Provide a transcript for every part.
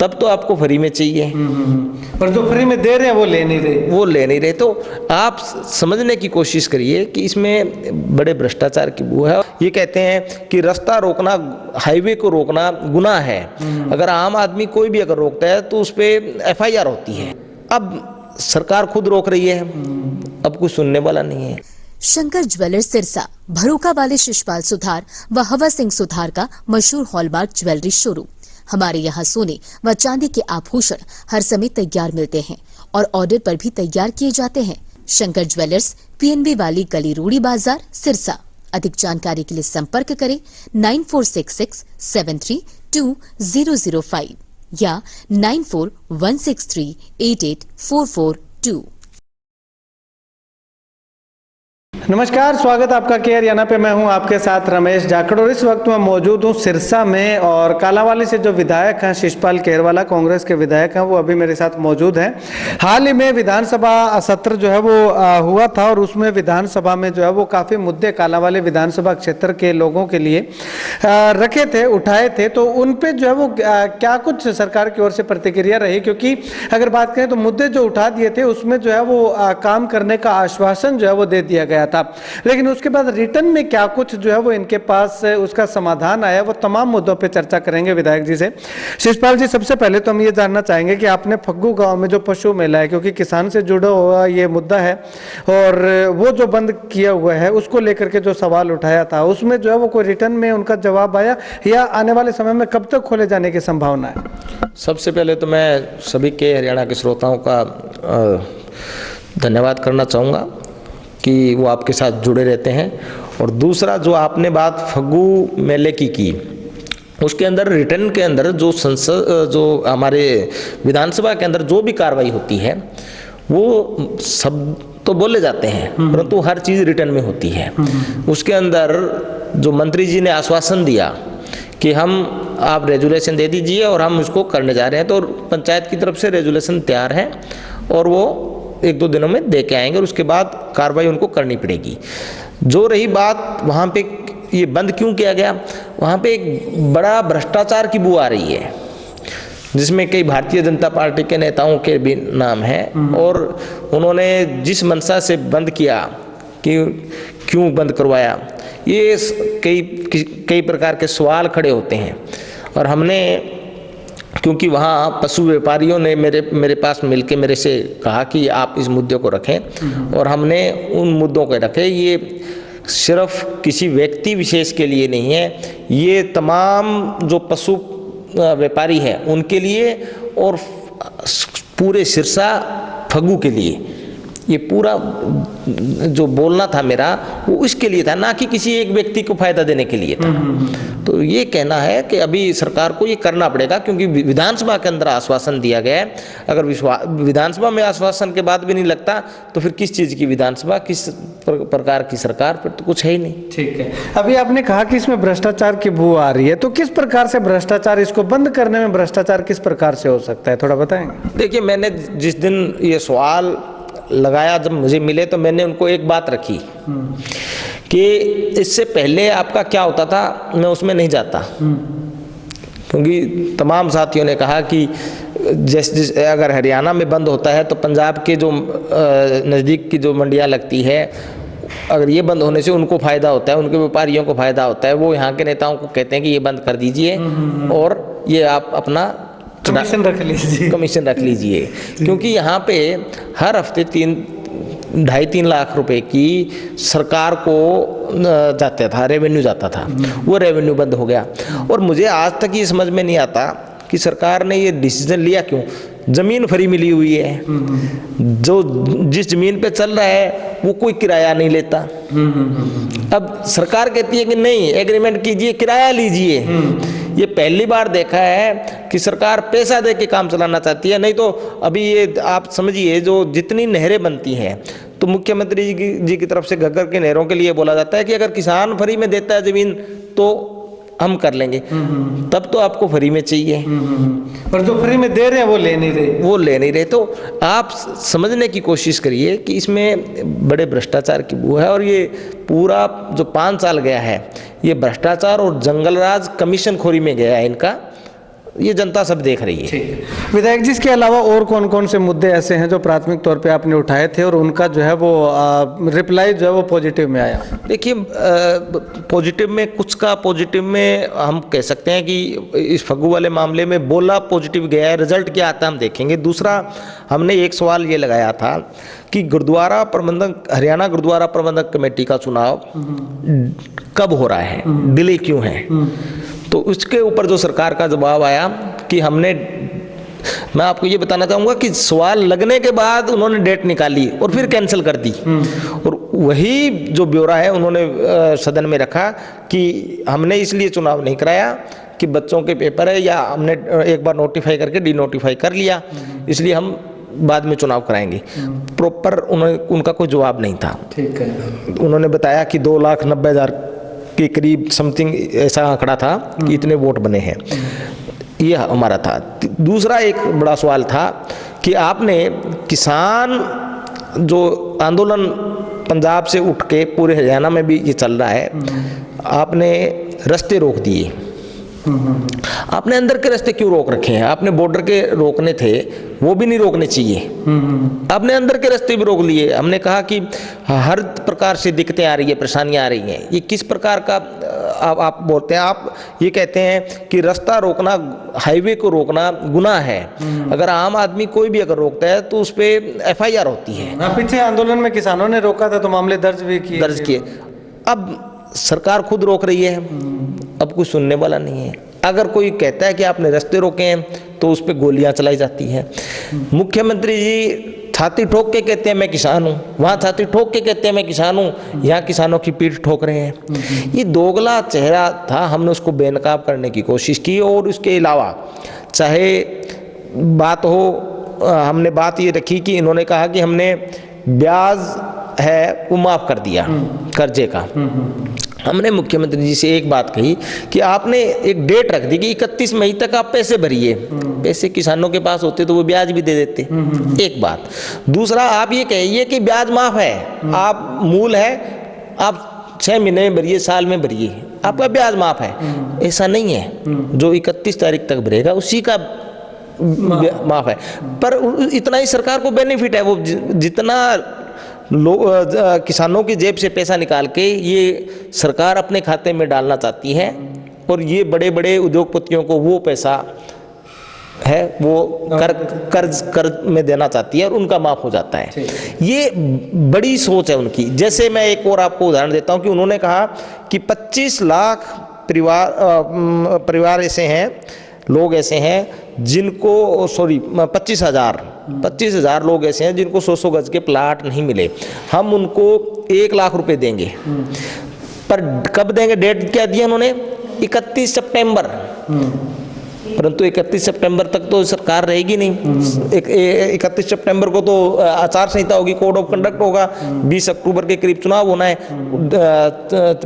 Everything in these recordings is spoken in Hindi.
तब तो आपको फ्री में चाहिए। और जो फ्री में दे रहे हैं वो ले नहीं रहे। तो आप समझने की कोशिश करिए कि इसमें बड़े भ्रष्टाचार की बू है। ये कहते हैं कि रास्ता रोकना, हाईवे को रोकना गुनाह है। अगर आम आदमी कोई भी अगर रोकता है तो उस पर FIR होती है। अब सरकार खुद रोक रही है, अब कुछ सुनने वाला नहीं है। शंकर ज्वेलर्स सिरसा, भरोका वाले शिशपाल सुथार व हवा सिंह सुथार का मशहूर हॉलमार्क ज्वेलरी शोरूम। हमारे यहाँ सोने व चांदी के आभूषण हर समय तैयार मिलते हैं और ऑर्डर पर भी तैयार किए जाते हैं। शंकर ज्वेलर्स, PNB वाली गली, रूड़ी बाजार, सिरसा। अधिक जानकारी के लिए संपर्क करें 9466732005 या 9416388442। नमस्कार, स्वागत आपका के हरियाणा पे। मैं हूं आपके साथ रमेश जाखड़ और इस वक्त मैं मौजूद हूं सिरसा में और कालांवाली से जो विधायक हैं शिशपाल केरवाला, कांग्रेस के विधायक हैं, वो अभी मेरे साथ मौजूद हैं। हाल ही में विधानसभा सत्र जो है वो हुआ था और उसमें विधानसभा में जो है वो काफ़ी मुद्दे कालांवाली विधानसभा क्षेत्र के लोगों के लिए रखे थे, उठाए थे। तो उन पर जो है वो क्या कुछ सरकार की ओर से प्रतिक्रिया रही? क्योंकि अगर बात करें तो मुद्दे जो उठा दिए थे उसमें जो है वो काम करने का आश्वासन जो है वो दे दिया गया था, लेकिन उसके बाद रिटर्न में क्या कुछ जो है वो इनके पास उसका समाधान आया, वो तमाम मुद्दों पे चर्चा करेंगे विधायक जी से। शिशपाल जी, सबसे पहले तो हम ये जानना चाहेंगे कि आपने फग्गू गांव में जो पशु मेला है, क्योंकि किसान से जुड़ा हुआ ये मुद्दा है और वो जो बंद किया हुआ है उसको लेकर के जो सवाल उठाया था, उसमें जो है वो कोई रिटर्न में उनका जवाब आया या आने वाले समय में कब तक खोले जाने की संभावना है? सबसे पहले तो मैं सभी के हरियाणा के श्रोताओं का धन्यवाद करना चाहूँगा कि वो आपके साथ जुड़े रहते हैं। और दूसरा, जो आपने बात फग्गू मेले की उसके अंदर रिटर्न के अंदर जो संसद, जो हमारे विधानसभा के अंदर जो भी कार्रवाई होती है वो सब तो बोले जाते हैं, परंतु हर चीज़ रिटर्न में होती है। उसके अंदर जो मंत्री जी ने आश्वासन दिया कि हम, आप रेजुलेशन दे दीजिए और हम उसको करने जा रहे हैं, तो पंचायत की तरफ से रेजुलेशन तैयार है और वो 1-2 दिनों में दे के आएंगे और उसके बाद कार्रवाई उनको करनी पड़ेगी। जो रही बात वहाँ पे ये बंद क्यों किया गया, वहाँ पे एक बड़ा भ्रष्टाचार की बू आ रही है, जिसमें कई भारतीय जनता पार्टी के नेताओं के भी नाम हैं और उन्होंने जिस मंशा से बंद किया कि क्यों बंद करवाया, ये कई प्रकार के सवाल खड़े होते हैं। और हमने, क्योंकि वहाँ पशु व्यापारियों ने मेरे पास मिलके मेरे से कहा कि आप इस मुद्दे को रखें और हमने उन मुद्दों को रखे। ये सिर्फ किसी व्यक्ति विशेष के लिए नहीं है, ये तमाम जो पशु व्यापारी हैं उनके लिए और पूरे सिरसा फग्गू के लिए ये पूरा जो बोलना था मेरा वो इसके लिए था, ना कि किसी एक व्यक्ति को फायदा देने के लिए था। तो ये कहना है कि अभी सरकार को ये करना पड़ेगा, क्योंकि विधानसभा के अंदर आश्वासन दिया गया है। अगर विधानसभा में आश्वासन के बाद भी नहीं लगता तो फिर किस चीज़ की विधानसभा, किस प्रकार की सरकार, फिर तो कुछ है ही नहीं। ठीक है, अभी आपने कहा कि इसमें भ्रष्टाचार की बू आ रही है, तो किस प्रकार से भ्रष्टाचार, इसको बंद करने में भ्रष्टाचार किस प्रकार से हो सकता है, थोड़ा बताएंगे? देखिए, मैंने जिस दिन ये सवाल लगाया, जब मुझे मिले तो मैंने उनको एक बात रखी कि इससे पहले आपका क्या होता था, मैं उसमें नहीं जाता, क्योंकि तमाम साथियों ने कहा कि जिस अगर हरियाणा में बंद होता है तो पंजाब के जो नज़दीक की जो मंडियाँ लगती है, अगर ये बंद होने से उनको फ़ायदा होता है, उनके व्यापारियों को फ़ायदा होता है। वो यहाँ के नेताओं को कहते हैं कि ये बंद कर दीजिए और ये आप अपना कमीशन रख लीजिए, क्योंकि यहाँ पे हर हफ्ते 2.5-3 लाख रुपए की सरकार को जाता था, रेवेन्यू जाता था, वो रेवेन्यू बंद हो गया। और मुझे आज तक ये समझ में नहीं आता कि सरकार ने ये डिसीजन लिया क्यों। ज़मीन फ्री मिली हुई है, जो जिस ज़मीन पे चल रहा है वो कोई किराया नहीं लेता। अब सरकार कहती है कि नहीं, एग्रीमेंट कीजिए, किराया लीजिए। ये पहली बार देखा है कि सरकार पैसा दे के काम चलाना चाहती है। नहीं तो अभी ये आप समझिए, जो जितनी नहरें बनती हैं तो मुख्यमंत्री जी की तरफ से घग्गर की नहरों के लिए बोला जाता है कि अगर किसान फ्री में देता है ज़मीन तो हम कर लेंगे, तब तो आपको फ्री में चाहिए। और जो फ्री में दे रहे हैं वो ले नहीं रहे। तो आप समझने की कोशिश करिए कि इसमें बड़े भ्रष्टाचार की बू है। और ये पूरा जो 5 साल गया है, ये भ्रष्टाचार और जंगलराज कमीशन खोरी में गया है इनका। ये जनता सब देख रही है। विधायक जी, इसके अलावा और कौन कौन से मुद्दे ऐसे हैं जो प्राथमिक तौर पे आपने उठाए थे और उनका जो है वो रिप्लाई जो है वो पॉजिटिव में आया? देखिए, पॉजिटिव में कुछ का पॉजिटिव में हम कह सकते हैं कि इस फग्गू वाले मामले में बोला पॉजिटिव गया है, रिजल्ट क्या आता है हम देखेंगे। दूसरा, हमने एक सवाल ये लगाया था कि गुरुद्वारा प्रबंधक, हरियाणा गुरुद्वारा प्रबंधक कमेटी का चुनाव कब हो रहा है, डिले क्यों है? तो उसके ऊपर जो सरकार का जवाब आया कि मैं आपको ये बताना चाहूँगा कि सवाल लगने के बाद उन्होंने डेट निकाली और फिर कैंसिल कर दी, और वही जो ब्यौरा है उन्होंने सदन में रखा कि हमने इसलिए चुनाव नहीं कराया कि बच्चों के पेपर है, या हमने एक बार नोटिफाई करके डिनोटिफाई कर लिया, इसलिए हम बाद में चुनाव कराएंगे। प्रॉपर उनका कोई जवाब नहीं था। ठीक है। उन्होंने बताया कि 2,90,000 के करीब समथिंग ऐसा आंकड़ा था कि इतने वोट बने हैं, ये हमारा था। दूसरा एक बड़ा सवाल था कि आपने किसान जो आंदोलन पंजाब से उठ के पूरे हरियाणा में भी ये चल रहा है, आपने रास्ते रोक दिए। आपने अंदर के रास्ते क्यों रोक रखे हैं? आपने बॉर्डर के रोकने थे, वो भी नहीं रोकने चाहिए, आपने अंदर के रास्ते भी रोक लिए। हमने कहा कि हर प्रकार से दिक्कतें आ रही है, परेशानियां आ रही हैं, ये किस प्रकार का आप बोलते हैं? आप ये कहते हैं कि रास्ता रोकना, हाईवे को रोकना गुनाह है। अगर आम आदमी कोई भी अगर रोकता है तो उस पर FIR होती है। पीछे आंदोलन में किसानों ने रोका था तो मामले दर्ज किए। अब सरकार खुद रोक रही है, अब कुछ सुनने वाला नहीं है। अगर कोई कहता है कि आपने रास्ते रोके हैं तो उस पर गोलियां चलाई जाती हैं। मुख्यमंत्री जी छाती ठोक के कहते हैं मैं किसान हूँ, वहाँ छाती ठोक के कहते हैं मैं किसान हूँ, यहाँ किसानों की पीठ ठोक रहे हैं। ये दोगला चेहरा था, हमने उसको बेनकाब करने की कोशिश की। और उसके अलावा चाहे बात हो, हमने बात ये रखी कि इन्होंने कहा कि हमने ब्याज है वो माफ़ कर दिया कर्जे का। हमने मुख्यमंत्री जी से एक बात कही कि आपने एक डेट रख दी कि 31 मई तक आप पैसे भरिए। पैसे किसानों के पास होते तो वो ब्याज भी दे देते, एक बात। दूसरा, आप ये कहिए कि ब्याज माफ़ है, आप मूल है आप 6 महीने में भरिए, साल में भरिए, आपका ब्याज माफ़ है। ऐसा नहीं है, जो 31 तारीख तक भरेगा उसी का माफ़ है। पर इतना ही सरकार को बेनिफिट है, वो जितना किसानों की जेब से पैसा निकाल के ये सरकार अपने खाते में डालना चाहती है, और ये बड़े बड़े उद्योगपतियों को वो पैसा है वो कर्ज में देना चाहती है और उनका माफ हो जाता है। ये बड़ी सोच है उनकी। जैसे मैं एक और आपको उदाहरण देता हूं कि उन्होंने कहा कि 25 लाख परिवार ऐसे हैं, लोग ऐसे हैं जिनको 25,000 लोग ऐसे हैं जिनको 100 गज के प्लाट नहीं मिले, हम उनको 1 लाख रुपए देंगे। पर कब देंगे, डेट क्या दिया उन्होंने? 31 सितंबर। परंतु 31 सितंबर तक तो सरकार रहेगी नहीं। 31 सितंबर को तो आचार संहिता होगी, कोड ऑफ कंडक्ट होगा, 20 अक्टूबर के करीब चुनाव होना है,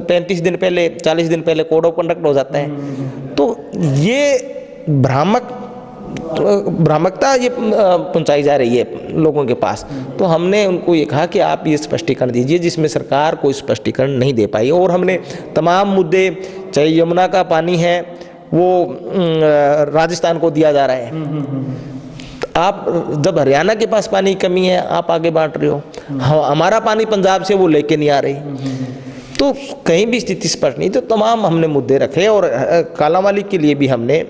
35 दिन पहले 40 दिन पहले कोड ऑफ कंडक्ट हो जाता है। तो ये भ्रामकता ये पहुंचाई जा रही है लोगों के पास। तो हमने उनको ये कहा कि आप ये स्पष्टीकरण दीजिए, जिसमें सरकार कोई स्पष्टीकरण नहीं दे पाई। और हमने तमाम मुद्दे, चाहे यमुना का पानी है वो राजस्थान को दिया जा रहा है, आप जब हरियाणा के पास पानी की कमी है आप आगे बांट रहे हो, हमारा पानी पंजाब से वो लेके नहीं आ रही, तो कहीं भी स्थिति स्पष्ट नहीं। तो तमाम हमने मुद्दे रखे। और कालांवाली के लिए भी हमने,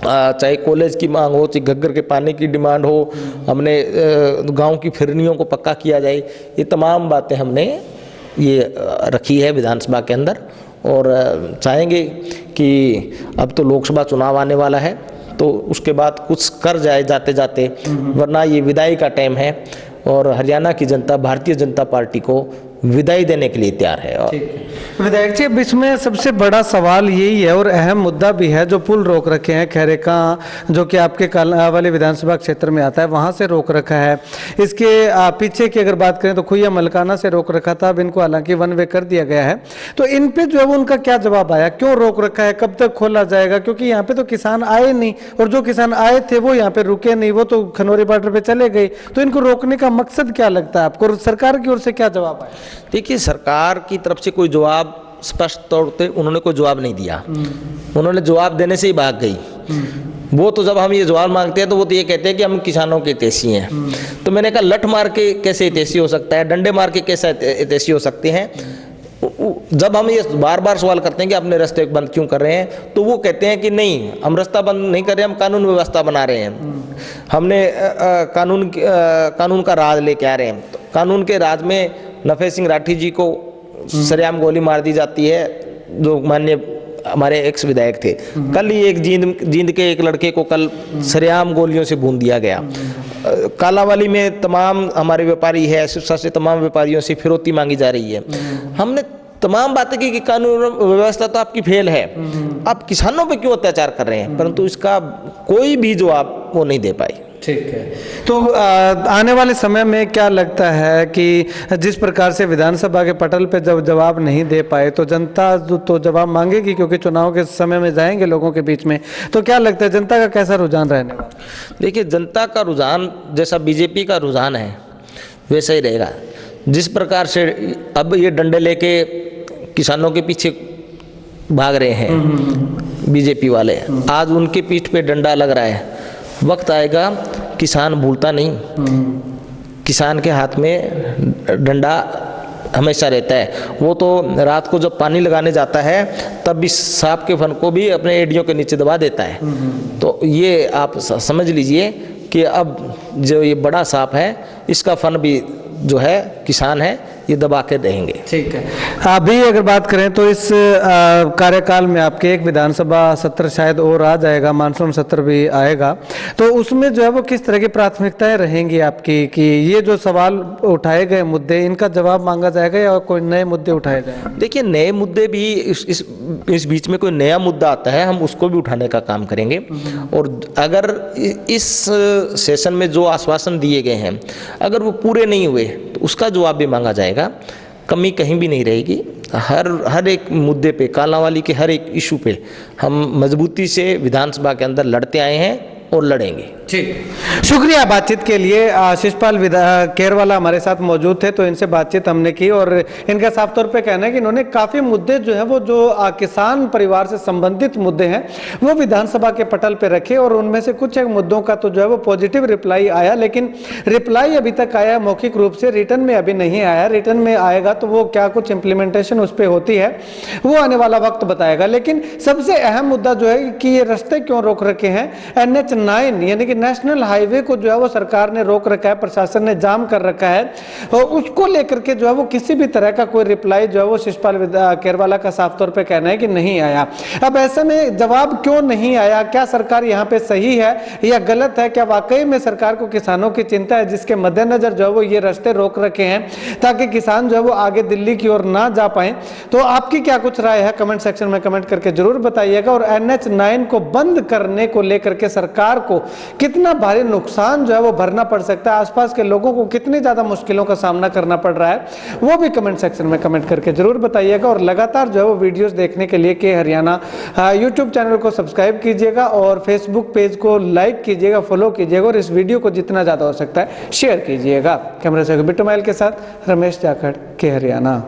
चाहे कॉलेज की मांग हो, चाहे घग्गर के पानी की डिमांड हो, हमने गांव की फिरनियों को पक्का किया जाए, ये तमाम बातें हमने ये रखी है विधानसभा के अंदर। और चाहेंगे कि अब तो लोकसभा चुनाव आने वाला है, तो उसके बाद कुछ कर जाए जाते जाते, वरना ये विदाई का टाइम है और हरियाणा की जनता भारतीय जनता पार्टी को विदाई देने के लिए तैयार है। विधायक जी, अब इसमें सबसे बड़ा सवाल यही है और अहम मुद्दा भी है, जो पुल रोक रखे हैं खैरेका, जो कि आपके कालांवाली विधानसभा क्षेत्र में आता है, वहां से रोक रखा है। इसके पीछे की अगर बात करें तो खुइया मलकाना से रोक रखा था, अब इनको हालांकि वन वे कर दिया गया है। तो इन पे जो है उनका क्या जवाब आया, क्यों रोक रखा है, कब तक खोला जाएगा? क्योंकि यहाँ पे तो किसान आए नहीं, और जो किसान आए थे वो यहाँ पे रुके नहीं, वो तो खनौरी बॉर्डर पे चले गए। तो इनको रोकने का मकसद क्या लगता है आपको, सरकार की ओर से क्या जवाब आया? देखिए, सरकार की तरफ से कोई जवाब स्पष्ट तौर पे उन्होंने कोई जवाब नहीं दिया। उन्होंने जवाब देने से ही भाग गई वो तो जब हम ये जवाब मांगते हैं तो वो तो ये कहते हैं कि हम किसानों के हितैषी हैं। तो मैंने कहा लठ मार के कैसे हितैषी हो सकता है, डंडे मार के कैसे हितैषी हो सकते हैं। जब हम ये बार बार सवाल करते हैं कि अपने रास्ते बंद क्यों कर रहे हैं, तो वो कहते हैं कि नहीं, हम रास्ता बंद नहीं कर रहे, हम कानून व्यवस्था बना रहे हैं, हमने कानून का राज लेके आ रहे हैं। तो कानून के राज में नफे सिंह राठी जी को सरेआम गोली मार दी जाती है, जो माननीय हमारे एक्स विधायक थे। कल ही एक जींद के एक लड़के को कल सरेआम गोलियों से भून दिया गया। कालावाली में तमाम हमारे व्यापारी है, सिरसा से तमाम व्यापारियों से फिरौती मांगी जा रही है। हमने तमाम बातें की कि कानून व्यवस्था तो आपकी फेल है, आप किसानों पे क्यों अत्याचार कर रहे हैं, परंतु इसका कोई भी जवाब वो नहीं दे पाए। ठीक है, तो आने वाले समय में क्या लगता है कि जिस प्रकार से विधानसभा के पटल पे जब जवाब नहीं दे पाए तो जनता तो जवाब मांगेगी, क्योंकि चुनाव के समय में जाएंगे लोगों के बीच में, तो क्या लगता है जनता का कैसा रुझान रहने वाला? देखिए, जनता का रुझान जैसा बीजेपी का रुझान है वैसा ही रहेगा। जिस प्रकार से अब ये डंडे लेके किसानों के पीछे भाग रहे हैं बीजेपी वाले, आज उनके पीठ पे डंडा लग रहा है। वक्त आएगा, किसान भूलता नहीं, किसान के हाथ में डंडा हमेशा रहता है। वो तो रात को जब पानी लगाने जाता है तब भी सांप के फन को भी अपने एड़ियों के नीचे दबा देता है। तो ये आप समझ लीजिए कि अब जो ये बड़ा सांप है इसका फन भी जो है किसान है ये दबा के देंगे। ठीक है, अभी अगर बात करें तो इस कार्यकाल में आपके एक विधानसभा सत्र शायद और आ जाएगा, मानसून सत्र भी आएगा, तो उसमें जो है वो किस तरह की प्राथमिकताएं रहेंगी आपकी कि ये जो सवाल उठाए गए मुद्दे इनका जवाब मांगा जाएगा या कोई नए मुद्दे उठाए जाएंगे? देखिए, नए मुद्दे भी इस बीच में कोई नया मुद्दा आता है हम उसको भी उठाने का काम करेंगे। और अगर इस सेशन में जो आश्वासन दिए गए हैं अगर वो पूरे नहीं हुए तो उसका जवाब भी मांगा जाएगा। कमी कहीं भी नहीं रहेगी। हर एक मुद्दे पे, कालांवाली के हर एक इशू पे हम मजबूती से विधानसभा के अंदर लड़ते आए हैं और लड़ेंगे। ठीक, शुक्रिया बातचीत के लिए। शिषपाल केरवाला हमारे साथ मौजूद थे, तो इनसे बातचीत हमने की और इनका साफ तौर पे कहना है कि इन्होंने काफ़ी मुद्दे जो है वो जो किसान परिवार से संबंधित मुद्दे हैं वो विधानसभा के पटल पे रखे और उनमें से कुछ एक मुद्दों का तो जो है वो पॉजिटिव रिप्लाई आया, लेकिन रिप्लाई अभी तक आया मौखिक रूप से, रिटर्न में अभी नहीं आया। रिटर्न में आएगा तो वो क्या कुछ इम्प्लीमेंटेशन उस पर होती है वो आने वाला वक्त बताएगा। लेकिन सबसे अहम मुद्दा जो है कि ये रास्ते क्यों रोक रखे हैं, NH9 यानी कि नेशनल हाईवे को जो है वो सरकार ने रोक रखा है, प्रशासन ने जाम कर रखा है, और उसको लेकर के जो है वो किसी भी तरह का कोई रिप्लाई जो है वो शिषपाल केरवाला का साफ तौर पे कहना है कि नहीं आया। अब ऐसे में जवाब क्यों नहीं आया, क्या सरकार यहाँ पे सही है या गलत है, क्या वाकई में सरकार को किसानों की चिंता है जिसके मद्देनजर जो है वो ये रास्ते रोक रखे हैं ताकि किसान जो है वो आगे दिल्ली की ओर ना जा पाए? तो आपकी क्या कुछ राय है कमेंट सेक्शन में कमेंट करके जरूर बताइएगा। और NH9 को बंद करने को लेकर के सरकार को कितना भारी नुकसान जो है वो भरना पड़ सकता है, आसपास के लोगों को कितनी ज्यादा मुश्किलों का सामना करना पड़ रहा है, वो भी कमेंट सेक्शन में कमेंट करके जरूर बताइएगा। और लगातार जो है वो वीडियोस देखने के लिए के हरियाणा यूट्यूब चैनल को सब्सक्राइब कीजिएगा और फेसबुक पेज को लाइक कीजिएगा, फॉलो कीजिएगा और इस वीडियो को जितना ज्यादा हो सकता है शेयर कीजिएगा। कैमरा से बिट्टू माइल के साथ रमेश जाखड़, के हरियाणा।